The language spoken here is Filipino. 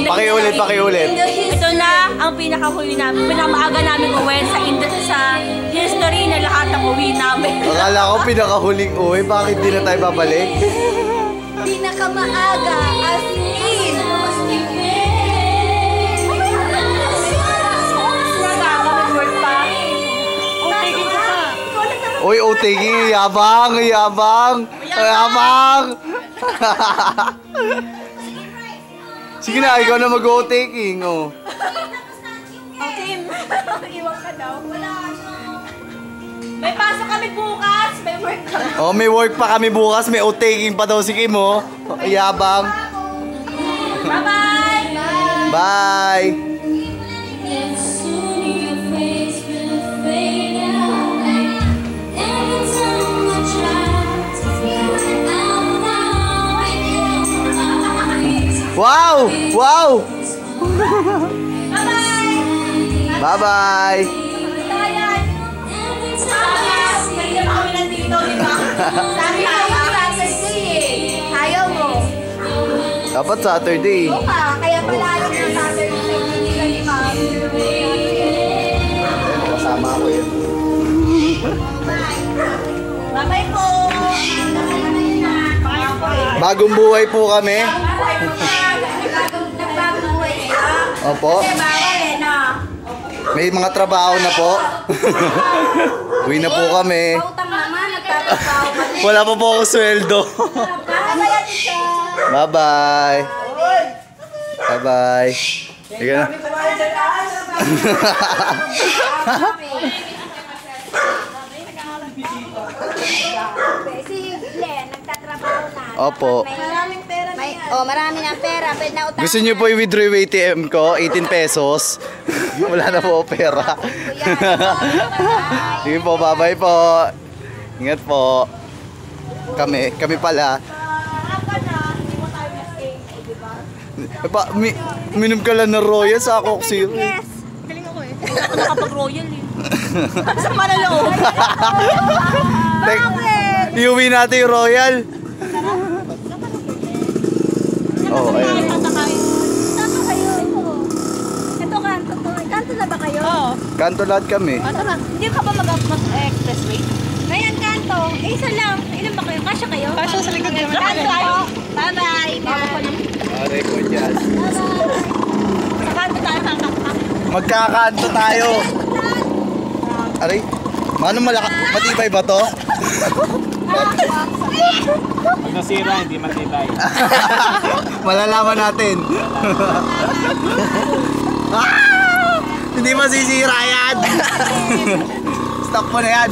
Pakiulit. Ito na ang pinakahuli namin, pinakamaaga namin uwi sa history na lahat ng uwi namin. Akala ko pinakahuling uwi, bakit di na tayo babalik? Pinakamaaga as in. Uy, OTG, yabang. Sige na, ikaw na mag-OTG, oh. Okay, iwan ka daw. Wala. May pasok kami bukas, may work kami. Oh, may work pa kami bukas, may OTG pa daw si Kim, oh. Yabang. Bye-bye. Bye. Wow! Bye-bye! Ayaw mo. Dapat Saturday. Kaya pala alam ng Saturday. Kasama ako yun. Bye-bye po. Bagong buhay po kami. Opo. May mga trabaho na po. Uwi na po kami. Wala pa po ako sweldo. Bye-bye. Bye-bye. Sige na. Si Glenn, nagtatrabaho na. Opo. Maraming pera na yan. Marami ng pera. Gusto niyo po i-withdraw yung ATM ko? 18 pesos. Wala na po pera. Sige po, bye-bye po. Ingat po. Kami pala. Minom ka lang ng Royal sa Coke Zero. Yes. Galing ako eh. Ako nakapag-Royal eh. Sa Manaloob. Bakit? Iuwi natin yung Royal. Oh, ayun. Saan ba kayo? Ito kanto to. Kanto na ba kayo? Oo. Kanto lahat kami. Hindi ka ba mag-expressway? Ngayon kanto. Isa lang. Ilan ba kayo? Kasya kayo? Kasya sa likod naman. Kanto po. Bye-bye. Aray ko dyan. Sa kanto tayo kakakak. Magkakanto tayo. Aray. Mano matibay ba to? Pag nasira, hindi matibay. Malalaman natin. Hindi masisira yan. Stop mo na yan.